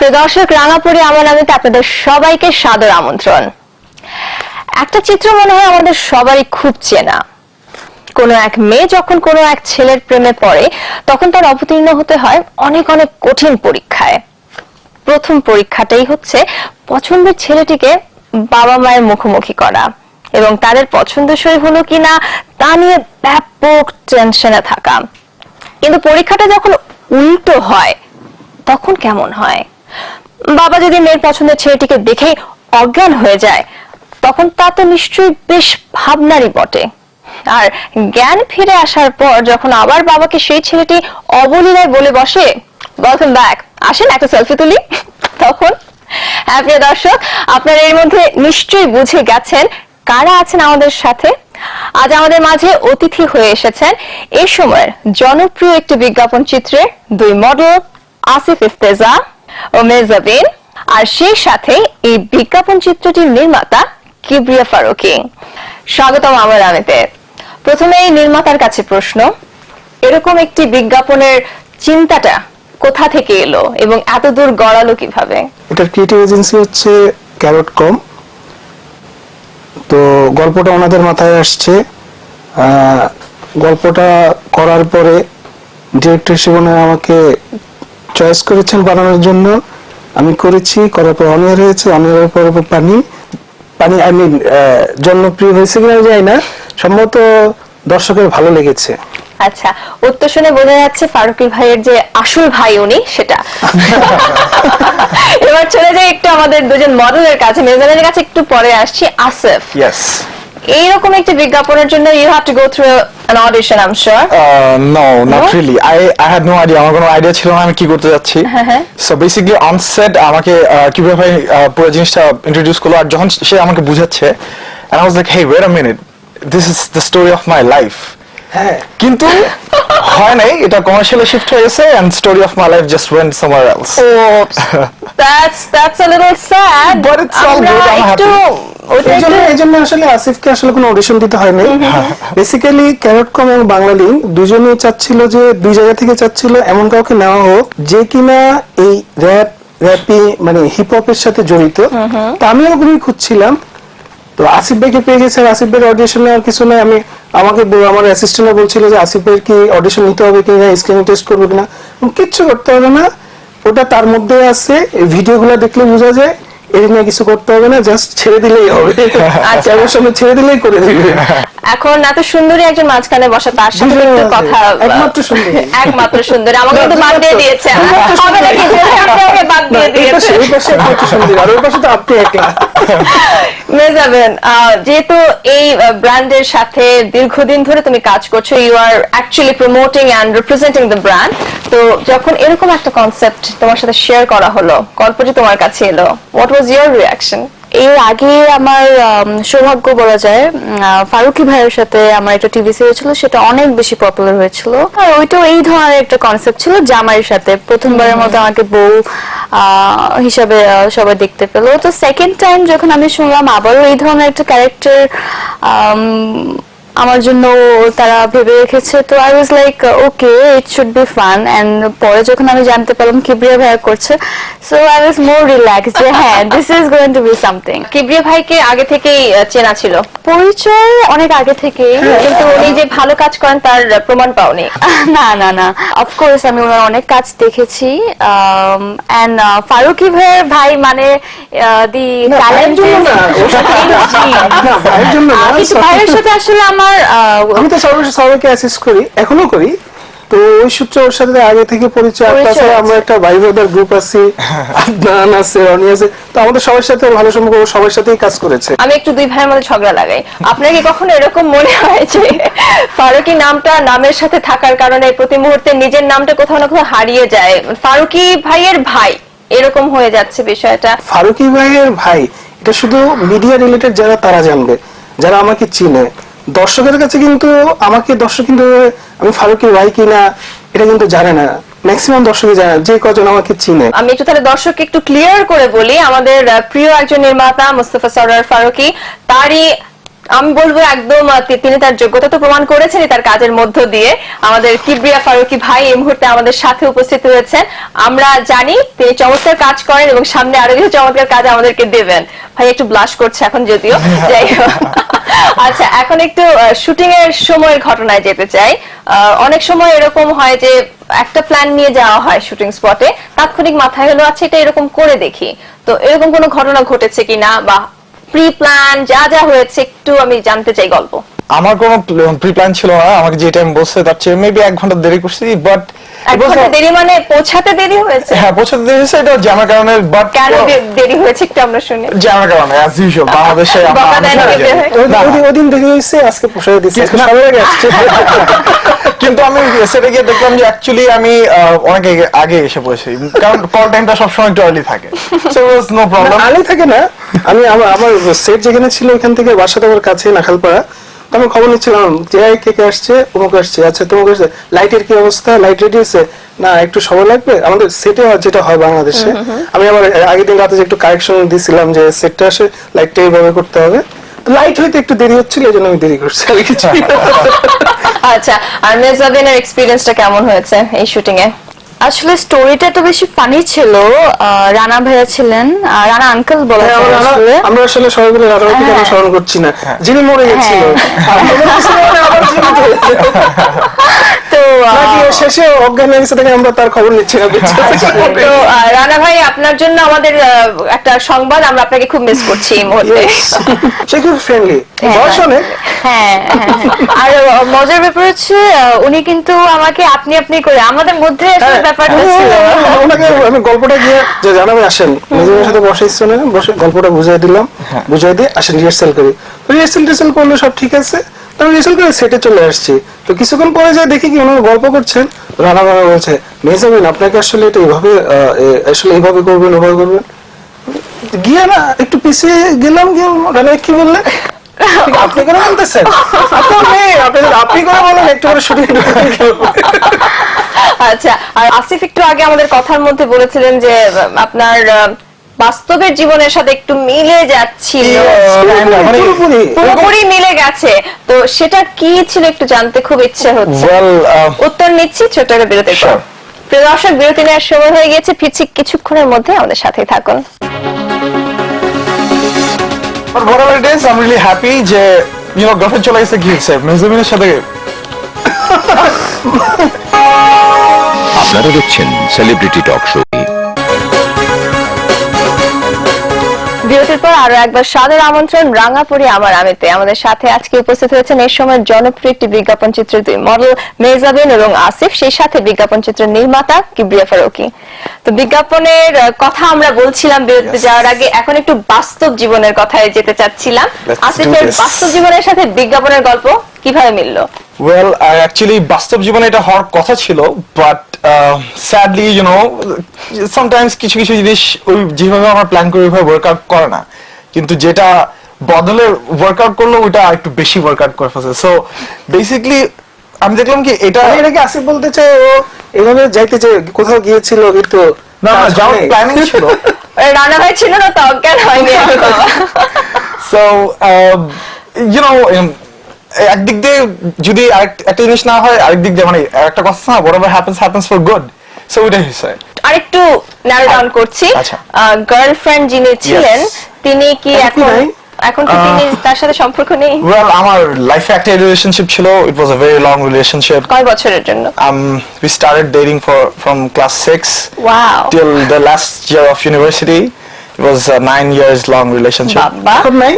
প্রিয় দর্শক, রাঙাপুরি আমার নামেতে আপনাদের সবাইকে সাদর আমন্ত্রণ। একটা চিত্র মনে হয় আমাদের সবারই খুব চেনা। কোনো এক মেয়ে যখন কোনো এক ছেলের প্রেমে পড়ে তখন তার অবতীর্ণ হতে হয় অনেক অনেক কঠিন পরীক্ষায়। প্রথম পরীক্ষাটাই হচ্ছে পছন্দের ছেলেটিকে বাবা মায়ের মুখোমুখি করা এবং তাদের পছন্দসই হলো কিনা তা নিয়ে ব্যাপক টেনশনে থাকা। কিন্তু পরীক্ষাটা যখন উল্টো হয় তখন কেমন হয়? বাবা যদি মেয়ের পছন্দের ছেলেটিকে দেখেই অজ্ঞান হয়ে যায় তখন তা তো নিশ্চয়ই বেশ ভাবনারই বটে। আর জ্ঞান ফিরে আসার পর যখন আবার বাবাকে সেই ছেলেটি অবলীলায় বলে বসে, ওয়েলকাম ব্যাক, আসেন একটা সেলফি তুলি, তখন প্রিয় দর্শক, আপনারা এর মধ্যে নিশ্চয়ই বুঝে গেছেন কারা আছেন আমাদের সাথে। আজ আমাদের মাঝে অতিথি হয়ে এসেছেন এই সময়ের জনপ্রিয় একটি বিজ্ঞাপন চিত্রের দুই মডেল, আসিফ ইফতেজা ও মেজাবিন, আর সেই সাথে এই বিজ্ঞাপন চিত্রটির নির্মাতা কিবরিয়া ফারুকী। স্বাগতম আমার আমিতে। প্রথমে এই নির্মাতার কাছে প্রশ্ন, এরকম একটি বিজ্ঞাপনের চিন্তাটা কোথা থেকে এলো এবং এত দূর গড়ালো কিভাবে? এটার ক্রিয়েটিভ এজেন্সি হচ্ছে ক্যারটকম। তো গল্পটা ওনাদের মাথায় আসছে, গল্পটা করার পরে ডিরেক্টর হিসেবে আমাকে চয়েস করেছেন বানানোর জন্য। আমি করেছি, করার পর অনিয়ার হয়েছে, অনিয়ার পর পানি আই মিন জনপ্রিয় হয়েছে কিনা জানি না, সম্ভবত দর্শকের ভালো লেগেছে। আচ্ছা, উত্তর শুনে বোঝা যাচ্ছে ফারুকী ভাইয়ের যে আসল ভাই উনি সেটা। এবার চলে যাই একটু আমাদের দুজন মডেলের কাছে, মেজানের কাছে একটু পরে আসছি। আসিফ, Yes. এইরকম একটি বিজ্ঞাপনের জন্য you have to go through an audition, I'm sure. No, not No? really. I had no idea. আমার কোনো আইডিয়া ছিল না আমি কি করতে যাচ্ছি। So basically on set আমাকে কিভাবে ভাই পুরো জিনিসটা ইন্ট্রোডিউস করলো, আর যখন সে আমাকে বুঝাচ্ছে and I was like, hey, wait a minute, this is the story of my life. হ্যাঁ, কিন্তু হয় নাই, এটা কমার্শিয়ালে শিফট হয়ে গেছে and story of my life just went somewhere else. Oops. That's a little sad. But it's all good, I'm happy. এই জন্য আসলে আসিফকে আসলে কোনো অডিশন দিতে হয়নি। বেসিক্যালি ক্যারটকম এবং বাংলালিংক দুজনেই চাচ্ছিল যে দুই জায়গা থেকে চাচ্ছিল এমন কাউকে নেওয়া হোক যে কিনা এই র্যাপি মানে হিপ হপের সাথে জড়িত। তো আমিও খুবই খুঁজছিলাম, তো আসিফ ভাইকে পেয়ে গেছে। আসিফ ভাইয়ের অডিশন নেওয়ার কিছু নয়, আমাকে আমার অ্যাসিস্ট্যান্টরা বলছিল যে আসিফ ভাইয়ের কি অডিশন নিতে হবে কিনা, স্ক্রিনিং টেস্ট করবো কিনা, কিচ্ছু করতে হবে না, ওটা তার মধ্যে আছে। ভিডিওগুলো দেখলে বোঝা যায় এর নিয়ে কিছু করতে হবে না, জাস্ট ছেড়ে দিলেই হবে। ক্যামেরার সামনে ছেড়ে দিলেই করে দিবে। এখন এত সুন্দরী একজন মাঝখানে বসা, তার সাথে একটু কথা। একমাত্র সুন্দরী, একমাত্র সুন্দরী, আমাকে কিন্তু বাদ দিয়ে দিয়েছে। হবে নাকি যে আপনি আমাকে বাদ দিয়ে দিয়েছে? এই পাশে একমাত্র সুন্দরী, আর ওই পাশে তো আপনি একলা। মেজাবিন, যেহেতু এই ব্র্যান্ডের সাথে দীর্ঘদিন ধরে তুমি কাজ করছো, you are actually promoting and representing the brand, তো যখন এরকম একটা কনসেপ্ট তোমার সাথে শেয়ার করা হলো, গল্পটি তোমার কাছে এলো, হোয়াট ওয়াজ ইওর রিঅ্যাকশন? এর আগে আমার সৌভাগ্য বলা যায়, ফারুকী ভাইয়ের সাথে আমার একটা টিভি সিরিজ ছিল, সেটা অনেক বেশি পপুলার হয়েছিল। আর ওইটাও এই ধরনের একটা কনসেপ্ট ছিল, জামাইয়ের সাথে প্রথমবারের মতো আমাকে বউ হিসাবে সবাই দেখতে পেলো। তো সেকেন্ড টাইম যখন আমি শুনলাম আবারও এই ধরনের একটা ক্যারেক্টার আমার জন্য তারা ভেবে রেখেছে, তো I was like okay, it should be fun. And পরে যখন আমি জানতে পারলাম কিবরিয়া ভাইয়া করছে, so I was more relaxed যে হ্যাঁ, this is going to be something. Kibria ভাইকে আগে থেকেই চেনা ছিল? পরিচয় অনেক আগে থেকেই, কিন্তু উনি যে ভালো কাজ করেন তার প্রমাণ পাওনি? না না না, অফকোর্স আমি ওনার অনেক কাজ দেখেছি। এন্ড ফারুকী ভাইয়ের ভাই মানে দি ট্যালেন্ট, কিন্তু ভাইয়ের সাথে আসলে আমার আমি তো সবাইকে অ্যাসিস্ট করি, এখনো করি। তো ওই সূত্রে ওর সাথে আগে থেকে পরিচয়। তাছাড়া আমরা একটা ভাই ব্রাদার গ্রুপ আছি, আদনান আছে, রনি আছে, তো আমাদের সবার সাথে ভালো সম্পর্ক, সবার সাথেই কাজ করেছে। আমি একটু দুই ভাইয়ের মধ্যে ঝগড়া লাগাই। আপনার কি কখনো এরকম মনে হয় যে ফারুকী নামটা নামের সাথে থাকার কারণে প্রতি মুহূর্তে নিজের নামটা কোথাও না কোথাও হারিয়ে যায়? ফারুকী ভাইয়ের ভাই এরকম হয়ে যাচ্ছে বিষয়টা। ফারুকী ভাইয়ের ভাই, এটা শুধু মিডিয়া রিলেটেড যারা তারা জানবে, যারা আমাকে চিনে। দর্শকের কাছে কিন্তু আমাকে দর্শক কিন্তু আমি ফারুকীর ভাই কিনা এটা কিন্তু জানে না, ম্যাক্সিমাম দর্শকই জানে, যে কজন আমাকে চিনে। আমি একটু তাহলে দর্শককে একটু ক্লিয়ার করে বলি, আমাদের প্রিয় একজন নির্মাতা মুস্তাফা সরওয়ার ফারুকী, তারই আমি বলবো একদম তিনি তার যোগ্যতা তো প্রমাণ করেছেনই তার কাজের মধ্য দিয়ে। আমাদের কিবরিয়া ফারুকী ভাই এই মুহূর্তে আমাদের সাথে উপস্থিত হয়েছেন। আমরা জানি তিনি চমৎকার কাজ করেন এবং সামনে আরো কিছু চমৎকার কাজ আমাদেরকে দেবেন। ভাই একটু ব্লাশ করছে এখন যদিও, যাই হোক। আচ্ছা, এখন একটু শুটিং এর সময়ের ঘটনায় যেতে চাই। অনেক সময় এরকম হয় যে একটা প্ল্যান নিয়ে যাওয়া হয় শুটিং স্পটে, তাৎক্ষণিক মাথায় হলো আচ্ছা এটা এরকম করে দেখি। তো এরকম কোনো ঘটনা ঘটেছে কিনা, বা প্রি প্ল্যান যা যা হয়েছে একটু আমি জানতে চাই গল্প। আমার কোনো প্রি প্ল্যান ছিল না, আমাকে যে টাইম বলছে তার চেয়ে মেবি 1 ঘন্টা দেরি করছি, বাট 1 ঘন্টা দেরি মানে পৌঁছাতে দেরি হয়েছে? হ্যাঁ, পৌঁছাতে দেরি হয়েছে, এটা জ্যামের কারণে। বাট কেন দেরি হয়েছে একটু আমরা শুনি। জ্যামের কারণে অ্যাজ ইউজুয়াল বাংলাদেশে বকা দেয় না কেউ? ওদিন দেরি হয়েছে, আজকে পোষায় দিচ্ছে, আজকে সবাই আগে আসছে। কিন্তু আমি সেটা গিয়ে দেখলাম যে অ্যাকচুয়ালি আমি অনেক আগে এসে পড়েছি, কারণ কল টাইমটা সবসময় একটু আর্লি থাকে, সো ওয়াজ নো প্রবলেম। আগে থাকে না, আমি আমার সেট যেখানে ছিল ওখান থেকে বাসাটা আমার কাছে নাখালপাড়া, তো আমি খবর নিচ্ছিলাম যে কে কে আসছে, অমুক আসছে, আচ্ছা তোমাকে আসছে, লাইটের কি অবস্থা, লাইট রেডি আছে না, একটু সময় লাগবে। আমাদের সেটে যেটা হয় বাংলাদেশে, আমি আমার আগের দিন রাতে যে একটু কারেকশন দিছিলাম যে সেটটা আসে লাইটটা এইভাবে করতে হবে, লাইট হইতে একটু দেরি হচ্ছিল, এই জন্য আমি দেরি করছি আর কিছু। আচ্ছা, আর মেজাবিনের এক্সপেরিয়েন্সটা কেমন হয়েছে এই শুটিং এ? আসলে স্টোরিটা তো বেশি ফানি ছিল। রানা ভাইয়া ছিলেন, রানা আঙ্কেল বলা হ্যাঁ, যায় আসলে। আমরা আসলে সবাই মিলে রাধাকে কেন স্মরণ করছি না, যিনি মরে গেছিল। তো নাকি ও শেষে অজ্ঞান হয়ে গেছে থেকে আমরা তার খবর নিচ্ছি না, বুঝছো? তো রানা ভাই, আপনার জন্য আমাদের একটা সংবাদ, আমরা আপনাকে খুব মিস করছি এই মুহূর্তে। সে খুব ফ্রেন্ডলি, বয়স অনেক। হ্যাঁ, আর মজার ব্যাপার হচ্ছে উনি কিন্তু আমাকে আপনি আপনি করে আমাদের মধ্যে আসলে ব্যাপারটা ছিল। ওনাকে আমি গল্পটা গিয়ে যে জানাবে আসেন, নিজের সাথে বসাইছো না, বসে গল্পটা বুঝাই দিলাম, বুঝাই দিয়ে আসেন রিহার্সাল করি। রিহার্সাল করলে সব ঠিক আছে, তো আমি রিহার্সাল করে সেটে চলে আসছি। তো কিছুক্ষণ পরে যায় দেখি কি ওনারা গল্প করছেন, রানা বাবা বলছে মেজাবিন আপনাকে আসলে এটা এইভাবে আসলে এইভাবে করবেন, ওভাবে করবেন। গিয়ে না একটু পিছিয়ে গেলাম, গিয়ে রানা কি বললে আপনি করে বলতেছেন, আপনি করে বলেন একটু করে শুটিং। আচ্ছা, আর আসিফ একটু আগে আমাদের কথার মধ্যে বলেছিলেন যে আপনার বাস্তবের জীবনের সাথে একটু মিলে যাচ্ছিল, পুরোপুরি মিলে গেছে। তো সেটা কি ছিল একটু জানতে খুব ইচ্ছে হচ্ছে। উত্তর নিচ্ছি ছোট একটা বিরতির পর। প্রিয় দর্শক, বিরতি নেওয়ার সময় হয়ে গেছে, ফিরছি কিছুক্ষণের মধ্যে, আমাদের সাথেই থাকুন। But whatever it is, I'm really happy যে girlfriend চলে গেছে, গিয়েছে মেজাবিনের সাথে। আপনারা দেখছেন সেলিব্রিটি টক শো। বিরতির পর আরো একবার সাদর আমন্ত্রণ রাঙাপুরি আমার আমিতে। আমাদের সাথে আজকে উপস্থিত হয়েছেন এই সময় জনপ্রিয় একটি বিজ্ঞাপন চিত্রের 2 মডেল মেজাবিন এবং আসিফ, সেই সাথে বিজ্ঞাপন চিত্রের নির্মাতা কিবরিয়া ফারুকী। তো বিজ্ঞাপনের কথা আমরা বলছিলাম বিরতিতে যাওয়ার আগে, এখন একটু বাস্তব জীবনের কথায় যেতে চাচ্ছিলাম। আসিফের বাস্তব জীবনের সাথে বিজ্ঞাপনের গল্প কিভাবে মিললো? ওয়েল, অ্যাকচুয়ালি বাস্তব জীবনে এটা হওয়ার কথা ছিল, বাট স্যাডলি সামটাইমস কিছু কিছু জিনিস ওই যেভাবে আমরা প্ল্যান করি ওইভাবে ওয়ার্কআউট করে না, কিন্তু যেটা বদলে ওয়ার্কআউট করলো ওইটা একটু বেশি ওয়ার্কআউট করে ফেলছে। সো বেসিক্যালি আমি দেখলাম কি এটাকে আসিফ বলতে চাই ও এভাবে যাইতে চাই, কোথাও গিয়েছিল কিন্তু না যাওয়ার প্ল্যানিং ছিল। রানা ভাই ছিল না তো অজ্ঞান হয়নি। সো একদিক দিয়ে যদি একটা জিনিস না হয়, আরেক দিক দিয়ে মানে একটা কথা না, whatever happens for good, so ওইটাই হয়েছে। আরেকটু ন্যারো ডাউন করছি, আচ্ছা। গার্লফ্রেন্ড যিনি ছিলেন তিনি কি এখন কি তিনি তার সাথে সম্পর্ক নেই? ওয়েল, আমার লাইফে একটা রিলেশনশিপ ছিল, ইট ওয়াজ আ ভেরি লং রিলেশনশিপ। কয় বছরের জন্য? We started dating from class 6 Wow. till the last year of university. It was a 9 years long relationship. বাবা, এখন নাই।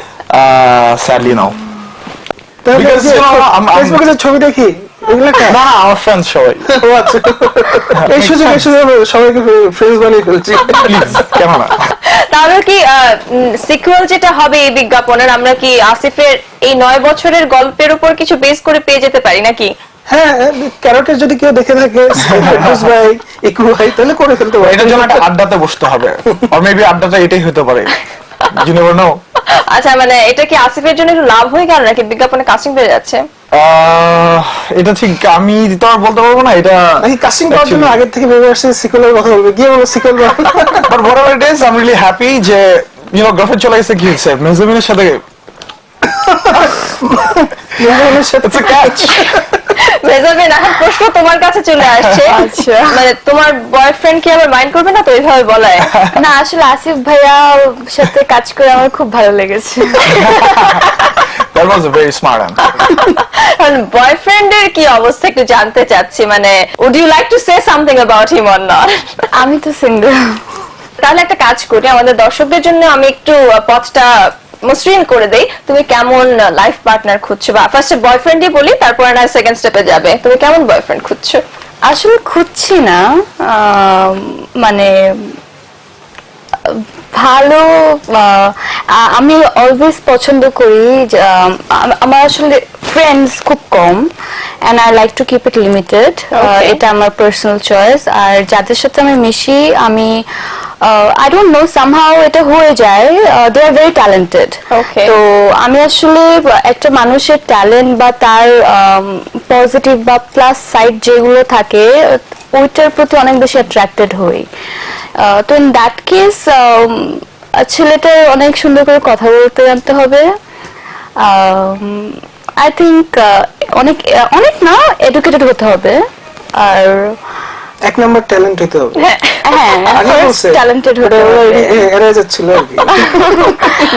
Sadly no. তাহলে Because, যে ফেসবুকে যে ছবি দেখি এগুলো না না, আমার ফ্রেন্ডস সবাই। ও আচ্ছা, এই সুযোগে সবাইকে ফ্রেন্ডস বানিয়ে ফেলছি। প্লিজ, কেন না? তাহলে কি সিকুয়েল যেটা হবে এই বিজ্ঞাপনের, আমরা কি আসিফের এই 9 বছরের গল্পের উপর কিছু বেস করে পেয়ে যেতে পারি নাকি? হ্যাঁ, ক্যারেক্টার যদি কেউ দেখে থাকে ভাই ইকু ভাই তাহলে করে ফেলতে পারে। এটার জন্য একটা আড্ডাতে বসতে হবে, আর মেবি আড্ডাটা এটাই হতে পারে, you never know. আচ্ছা, মানে এটা কি আসিফের জন্য একটু লাভ হয়ে গেল নাকি বিজ্ঞাপনে কাস্টিং পেয়ে যাচ্ছে? এটা ঠিক আমি তো আর বলতে পারবো না, এটা নাকি কাস্টিং করার জন্য আগের থেকে ভেবে আসছে সিকুয়েলের কথা বলবে, গিয়ে বলো sequel. But whatever it is, I'm really happy যে গার্লফ্রেন্ড চলে গেছে, গিয়েছে মেজাবিনের সাথে। মেহজাবিনের সাথে It's a catch. মেজাবিন, এখন প্রশ্ন তোমার কাছে চলে আসছে। আচ্ছা। মানে তোমার বয়ফ্রেন্ড কি আবার মাইন্ড করবে না তো এইভাবে বলায়? না আসলে আসিফ ভাইয়া সাথে কাজ করে আমার খুব ভালো লেগেছে। That was a very smart answer. বয়ফ্রেন্ডের কি অবস্থা একটু জানতে চাচ্ছি, মানে would you like to say something about him or not? আমি তো সিঙ্গেল। তাহলে একটা কাজ করি, আমাদের দর্শকদের জন্য আমি একটু পথটা মসৃণ করে দেই। তুমি কেমন লাইফ পার্টনার খুঁজছো, বা ফার্স্টে বয়ফ্রেন্ডই বলি, তারপরে না সেকেন্ড স্টেপে যাবে। তুমি কেমন বয়ফ্রেন্ড খুঁজছো? আসলে খুঁজছি না, মানে ভালো, আমি অলওয়েজ পছন্দ করি যে, আমার আসলে ফ্রেন্ডস খুব কম and I like to keep it limited. Okay. এটা আমার পার্সোনাল চয়েস। আর যাদের সাথে আমি মিশি, আমি I don't know, somehow এটা হয়ে যায়, they are very talented. Okay. তো আমি আসলে একটা মানুষের ট্যালেন্ট বা তার পজিটিভ বা প্লাস সাইড যেগুলো থাকে ওইটার প্রতি অনেক বেশি অ্যাট্রাক্টেড হই। তো ইন দ্যাট কেস ছেলেটার অনেক সুন্দর করে কথা বলতে জানতে হবে, আই থিঙ্ক অনেক অনেক না, এডুকেটেড হতে হবে। আর এক নম্বর ট্যালেন্ট হতে হবে। হ্যাঁ, আগে বলছে। ট্যালেন্টেড হতে হবে। এরা যাচ্ছিল আর কি।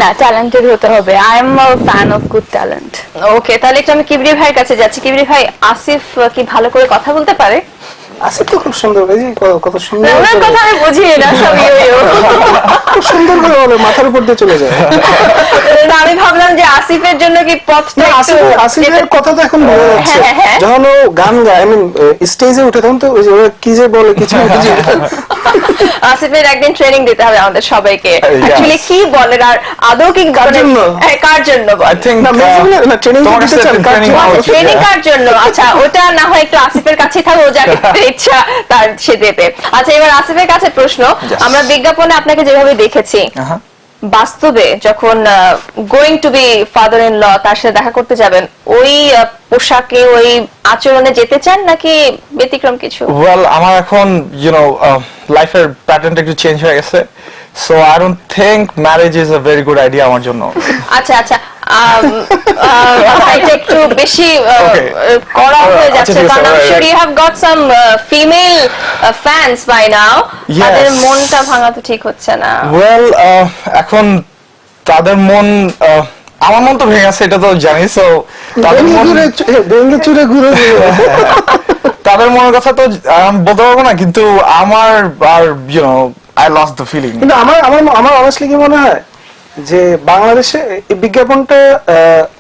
না, ট্যালেন্টেড হতে হবে। I am a fan of good talent. Okay, তাহলে একটু আমি কিবরি ভাইয়ের কাছে যাচ্ছি। কিবরি ভাই, আসিফ কি ভালো করে কথা বলতে পারে? আসিফ তো খুব সুন্দর, এই যে কত সুন্দর ওনার কথা আমি বুঝি না, সব ইউ খুব সুন্দর করে বলে, মাথার উপর দিয়ে চলে যায়। না, আমি ভাবলাম যে আসিফের জন্য কি পথটা না, একটু আসিফের কথা তো এখন বোঝা যাচ্ছে। হ্যাঁ, হ্যাঁ। যখন ও গান গায়, আই মিন স্টেজে উঠে, তখন তো ওই যে ওরা কি যে বলে কিছু কিছু আসিফের একদিন ট্রেনিং দিতে হবে আমাদের সবাইকে। Yes. অ্যাকচুয়ালি কি বলেন আর আদৌ কি কার জন্য? কার জন্য I think না, মেজবানি না, ট্রেনিং তোমার দিতে কাছে চান, কার training জন্য? হওয়া উচিত। ট্রেনিং কার জন্য? আচ্ছা, ওটা না হয় একটু আসিফের কাছে থাকো, ও যাকে ইচ্ছা তার সে দেবে। আচ্ছা, এবার আসিফের কাছে প্রশ্ন। আমরা বিজ্ঞাপনে আপনাকে যেভাবে দেখেছি, Uh-huh. বাস্তবে যখন going to be father in law তার সাথে দেখা করতে যাবেন, ওই পোশাকে ওই আচরণে যেতে চান নাকি ব্যতিক্রম কিছু? Well, আমার এখন লাইফের প্যাটার্নটা একটু চেঞ্জ হয়ে গেছে, so I don't think marriage is a very good idea আমার জন্য। আচ্ছা আচ্ছা, এটা একটু বেশি Okay. করা হয়ে আচ্ছা, যাচ্ছে, ঠিক আছে, কারণ I'm right, sure right. you have got some female fans by now. Yes. তাদের মনটা ভাঙা তো ঠিক হচ্ছে না। ওয়েল, এখন তাদের মন, আমার মন তো ভেঙে গেছে, এটা তো জানি। সো তাদের মন, ডেঙ্গে চুরে ঘুরে তাদের মনের কথা তো আমি বলতে পারবো না, কিন্তু আমার আর আই লস্ট দ্য ফিলিং। কিন্তু আমার আমার আমার অনেস্টলি কি মনে হয় যে বাংলাদেশে এই বিজ্ঞাপনটা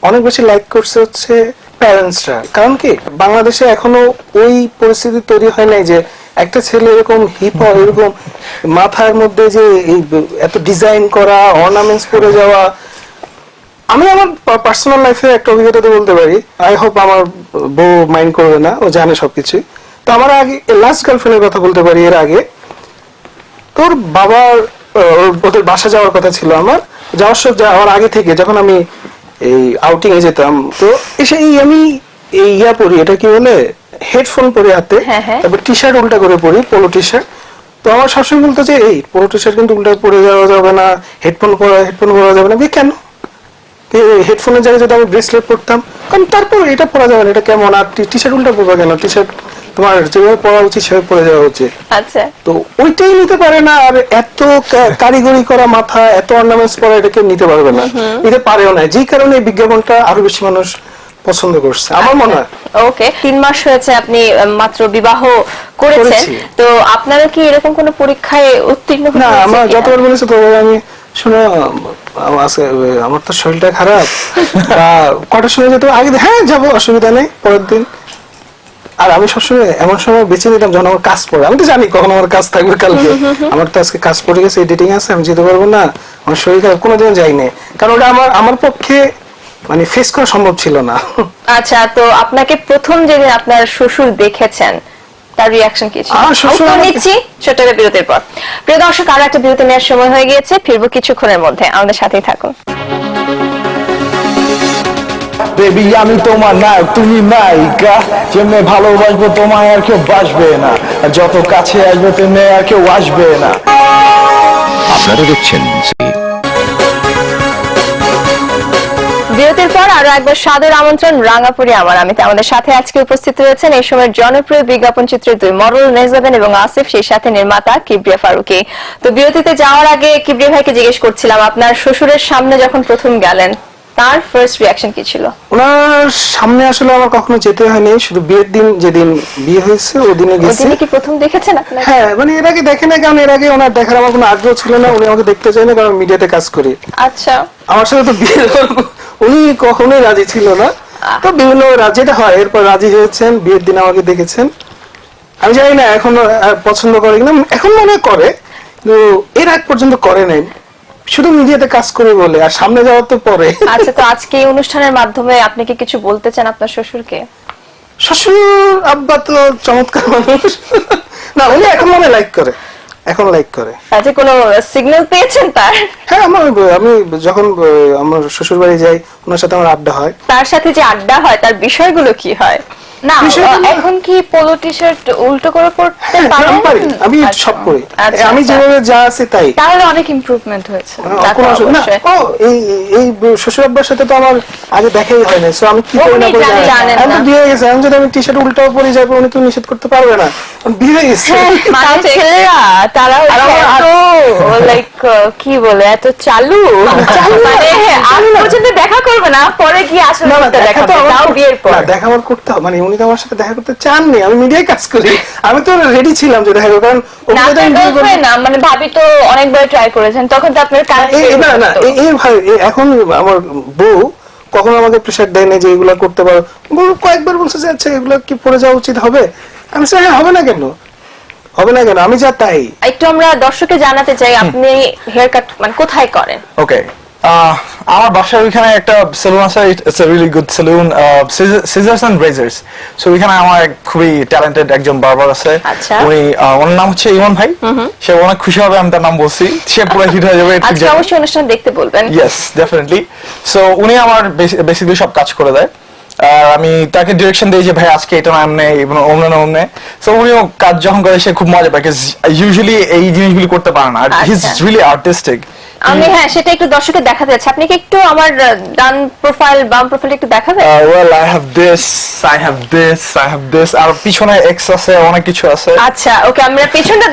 অনেক বেশি লাইক করছে হচ্ছে প্যারেন্টসরা। কারণ কি, বাংলাদেশে এখনো ওই পরিস্থিতি তৈরি হয় নাই যে একটা ছেলে এরকম হিপ হপ, এরকম মাথার মধ্যে যে এই এত ডিজাইন করা, অর্নামেন্টস পরে যাওয়া। আমি আমার পার্সোনাল লাইফে একটা অভিজ্ঞতা তো বলতে পারি, আই হোপ আমার বউ মাইন্ড করবে না, ও জানে সবকিছু। তো আমার আগে লাস্ট গার্লফ্রেন্ডের কথা বলতে পারি। এর আগে তোর বাবার ওদের বাসা যাওয়ার কথা ছিল, আমার যাওয়ার আগে থেকে, যখন আমি এই আউটিং এ যেতাম, তো এসে আমি এই পরি, এটা কি বলে, হেডফোন পরি হাতে, হ্যাঁ, হ্যাঁ। তারপর টি শার্ট উল্টা করে পরি, পোলো টি শার্ট। তো আমার শাশুড়ি বলতো যে এই পোলো টি শার্ট কিন্তু উল্টা পরে যাওয়া যাবে না, হেডফোন পরা যাবে না। কেন? হেডফোনের জায়গায় যদি আমি ব্রেসলেট পরতাম, কারণ তারপর এটা পরা যাবে না, এটা কেমন, আর টি শার্ট উল্টা পরবা কেন? টি শার্ট তোমার যেভাবে পরা উচিত সেভাবে পরে যাওয়া উচিত। আচ্ছা, তো ওইটাই নিতে পারে না, আর এত কারিগরি করা মাথা, এত অর্নামেন্টস পরা, এটাকে নিতে পারবে না, নিতে পারেও না। যেই কারণে এই বিজ্ঞাপনটা আরো বেশি মানুষ পছন্দ করছে আমার মনে হয়। ওকে, 3 মাস হয়েছে আপনি মাত্র বিবাহ করেছেন, করেছি। তো আপনারা কি এরকম কোনো পরীক্ষায় উত্তীর্ণ না, হয়েছে আমার কিনা? যতবার বলেছে তবে আমি শুনে আমার তো শরীরটা খারাপ, বা কটার সময় যেতে হবে? আগে হ্যাঁ যাবো, অসুবিধা নেই, পরের দিন। আর আমি সবসময় এমন সময় বেছে নিতাম যখন আমার কাজ পড়ে। আমি তো জানি কখন আমার কাজ থাকবে কালকে, আমার তো আজকে কাজ পড়ে গেছে, এডিটিং আছে, আমি যেতে পারবো না, আমার শরীর খারাপ, কোনোদিন যাইনি। কারণ ওটা আমার পক্ষে মানে ফেস করা সম্ভব ছিল না। আচ্ছা, তো আপনাকে প্রথম যেদিন আপনার শ্বশুর দেখেছেন তার রিয়াকশন কি ছিল? আমার শ্বশুর উত্তর আমাকে- নিচ্ছি ছোট্ট একটা বিরতির পর। প্রিয় দর্শক, আরো একটা বিরতি নেওয়ার সময় হয়ে গিয়েছে, ফিরবো কিছুক্ষণের মধ্যে, আমাদের সাথেই থাকুন। বেবি আমি তোমার নায়ক, তুমি নায়িকা, যেমনি ভালোবাসবো তোমায় আর কেউ বাসবে না, আর যত কাছে আসবে তেমনি আর কেউ আসবে না। আপনারা দেখছেন বিরতির পর আরো একবার সাদর আমন্ত্রণ রাঙাপুরি আমার আমিতে। আমাদের সাথে আজকে উপস্থিত রয়েছেন এই সময়ের জনপ্রিয় বিজ্ঞাপন চিত্রের দুই মডেল নেজাবেন এবং আসিফ, সেই সাথে নির্মাতা কিবরিয়া ফারুকী। তো বিরতিতে যাওয়ার আগে কিবরিয়া ভাইকে জিজ্ঞেস করছিলাম, আপনার শ্বশুরের সামনে যখন প্রথম গেলেন তার ফার্স্ট রিয়াকশন কি ছিল? ওনার সামনে আসলে আমার কখনো যেতে হয়নি, শুধু বিয়ের দিন যেদিন বিয়ে হয়েছে ওদিনে গেছি। ওদিনে কি প্রথম দেখেছেন আপনার? হ্যাঁ, মানে এর আগে দেখে না, কারণ এর আগে ওনার দেখার আমার কোনো আগ্রহ ছিল না, উনি আমাকে দেখতে চায় না, কারণ মিডিয়াতে কাজ করি। আচ্ছা, আমার সাথে তো বিয়ে উনি কখনোই রাজি ছিল না, তো বিভিন্ন যেটা হয় এরপর রাজি হয়েছেন, বিয়ের দিন আমাকে দেখেছেন। আমি জানি না এখন পছন্দ করে কিনা, এখন মনে হয় করে, কিন্তু এর আগ পর্যন্ত করে নাই, শুধু মিডিয়াতে কাজ করে বলে, আর সামনে যাওয়ার তো পরে। আচ্ছা, তো আজকে এই অনুষ্ঠানের মাধ্যমে আপনি কি কিছু বলতে চান আপনার শ্বশুরকে? শ্বশুর আব্বা তো চমৎকার মানুষ। না, উনি এখন মনে লাইক করে, এখন লাইক করে। আচ্ছা, কোনো সিগন্যাল পেয়েছেন তার? হ্যাঁ, আমি যখন আমার শ্বশুর বাড়ি যাই, ওনার সাথে আমার আড্ডা হয়। তার সাথে যে আড্ডা হয় তার বিষয়গুলো কি হয়? না, বিষয়গুলো- এখন কি পোলো টি শার্ট উল্টো করে পড়তে হ্যাঁ, পারেন? আমি পারি, আমি আচ্ছা। সব করি, আচ্ছা, আমি আচ্ছা। যেভাবে যা আছে তাই। তাহলে অনেক ইমপ্রুভমেন্ট হয়েছে। তা তো কোনো অসুবিধা না। অবশ্যই। ও, এই শ্বশুর আব্বার সাথে তো আমার আগে দেখাই হয় না, সো আমি কি করি না উনি করি জানেন জানি না। না। আমি তো বিয়ে হয়ে গেছে, আমি যদি আমি টি শার্ট উল্টাও পরে যাবো, উনি তো নিষেধ করতে পারবে না, কারণ বিয়ে হয়ে গেছে। মানে ছেলেরা তারা এত লাইক কি বলে এত চালু, মানে আজ পর্যন্ত দেখা করবে না, পরে গিয়ে আসলে না, না, মুখটা দেখা তো দেখাবে, আমার তাও বিয়ের পর। না, দেখা আমার করতে হবে, মানে উনি তো আমার সাথে দেখা করতে চাননি, আমি মিডিয়ায় কাজ করি, আমি তো রেডি ছিলাম যে দেখা করবো, কারণ ওকে না, যদি আপনার আমি বিয়ে করবো- girlfriend না, মানে ভাবি তো অনেকবার ট্রাই করেছেন, তখন তো আপনার কাজ না না, এই ভাই এখন আমার বউ কখনো আমাকে প্রেশার দেয় না যে এগুলা করতে পারো, বউ কয়েকবার বলছে যে আচ্ছা এগুলা কি পরে যাওয়া উচিত হবে, আমি বলছি, হ্যাঁ, হবে না কেন, হবে না কেন, আমি যা তাই। একটু আমরা দর্শককে জানাতে চাই আপনি হেয়ার কাট মানে কোথায় করেন? ওকে, আমার বাসার ওইখানে একটা সেলুন আছে, it's a really good salon, scissors and razors. So ওইখানে আমার এক খুবই ট্যালেন্টেড একজন বারবার আছে। আচ্ছা। উনি ওনার নাম হচ্ছে ইমন ভাই। সে অনেক খুশি হবে আমি তার নাম বলছি, সে পুরো হিট হয়ে যাবে। আজকে অবশ্যই অনুষ্ঠান দেখতে বলবেন। Yes, definitely. সো উনি আমার বেসিক্যালি সব কাজ করে দেয়, আর আমি তাকে ডিরেকশন দিই যে ভাই আজকে এটা নাম নেই এবং অমনে না অমনে। সো উনিও কাজ যখন করে সে খুব মজা পায়, ইউজুয়ালি এই জিনিসগুলি করতে পারে না, আর হি ইজ আচ্ছা। Really artistic. আমি হ্যাঁ সেটা একটু দর্শককে দেখাতে যাচ্ছি, আপনি কি একটু আমার ডান প্রোফাইল বাম প্রোফাইল একটু দেখাবেন? Well, I have this, I have this, I have this, আর পিছনে এক্স আছে, অনেক কিছু আছে। আচ্ছা, ওকে, আমরা পেছনটা